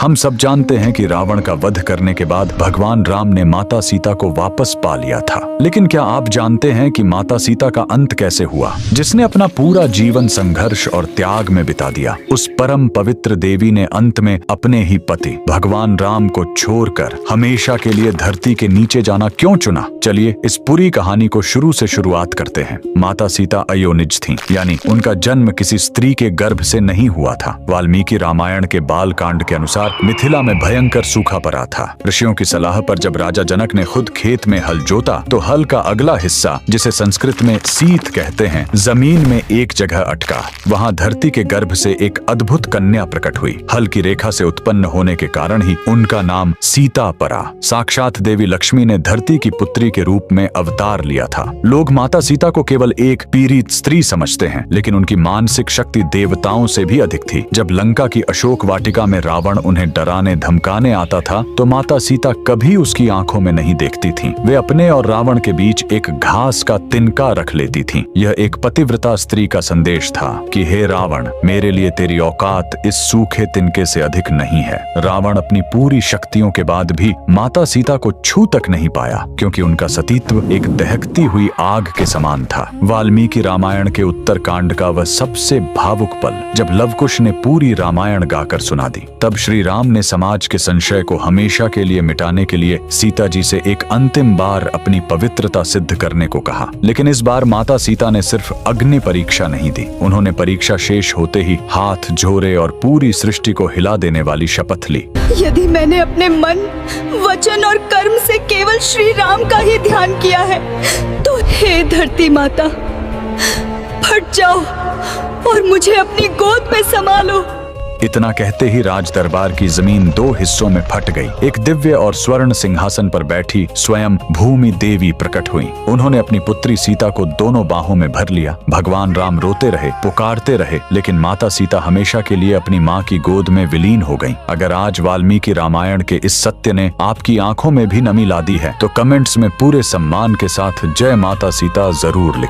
हम सब जानते हैं कि रावण का वध करने के बाद भगवान राम ने माता सीता को वापस पा लिया था। लेकिन क्या आप जानते हैं कि माता सीता का अंत कैसे हुआ, जिसने अपना पूरा जीवन संघर्ष और त्याग में बिता दिया। उस परम पवित्र देवी ने अंत में अपने ही पति भगवान राम को छोड़कर हमेशा के लिए धरती के नीचे जाना क्यों चुना? चलिए इस पूरी कहानी को शुरू से शुरुआत करते हैं। माता सीता अयोनिज थीं, यानी उनका जन्म किसी स्त्री के गर्भ से नहीं हुआ था। वाल्मीकि रामायण के बाल कांड के अनुसार मिथिला में भयंकर सूखा पड़ा था। ऋषियों की सलाह पर जब राजा जनक ने खुद खेत में हल जोता तो हल का अगला हिस्सा, जिसे संस्कृत में सीत कहते हैं, जमीन में एक जगह अटका। वहां धरती के गर्भ से एक अद्भुत कन्या प्रकट हुई। हल की रेखा से उत्पन्न होने के कारण ही उनका नाम सीता पड़ा। साक्षात देवी लक्ष्मी ने धरती की पुत्री के रूप में अवतार लिया था। लोग माता सीता को केवल एक पीड़ित स्त्री समझते हैं, लेकिन उनकी मानसिक शक्ति देवताओं से भी अधिक थी। जब लंका की अशोक वाटिका में रावण उन्हें डराने धमकाने आता था तो माता सीता कभी उसकी आंखों में नहीं देखती थीं। वे अपने और रावण के बीच एक घास का तिनका रख लेती थीं। यह एक पतिव्रता स्त्री का संदेश था कि हे रावण, मेरे लिए तेरी औकात इस सूखे तिनके से अधिक नहीं है। रावण अपनी पूरी शक्तियों के बाद भी माता सीता को छू तक नहीं पाया, क्योंकि उनका सतीत्व एक दहकती हुई आग के समान था। वाल्मीकि रामायण के उत्तर कांड का वह सबसे भावुक पल, जब लवकुश ने पूरी रामायण गाकर सुना दी। तब श्री राम ने समाज के संशय को हमेशा के लिए मिटाने के लिए सीता जी से एक अंतिम बार अपनी पवित्रता सिद्ध करने को कहा। लेकिन इस बार माता सीता ने सिर्फ अग्नि परीक्षा नहीं दी, उन्होंने परीक्षा शेष होते ही हाथ जोड़े और पूरी सृष्टि को हिला देने वाली शपथ ली। यदि मैंने अपने मन, वचन और कर्म से केवल श्री राम का ही ध्यान किया है तो हे धरती माता, फट जाओ और मुझे अपनी गोद में संभालो। इतना कहते ही राज दरबार की जमीन दो हिस्सों में फट गई। एक दिव्य और स्वर्ण सिंहासन पर बैठी स्वयं भूमि देवी प्रकट हुई। उन्होंने अपनी पुत्री सीता को दोनों बाहों में भर लिया। भगवान राम रोते रहे, पुकारते रहे, लेकिन माता सीता हमेशा के लिए अपनी माँ की गोद में विलीन हो गईं। अगर आज वाल्मीकि रामायण के इस सत्य ने आपकी आंखों में भी नमी ला दी है तो कमेंट्स में पूरे सम्मान के साथ जय माता सीता जरूर लिखें।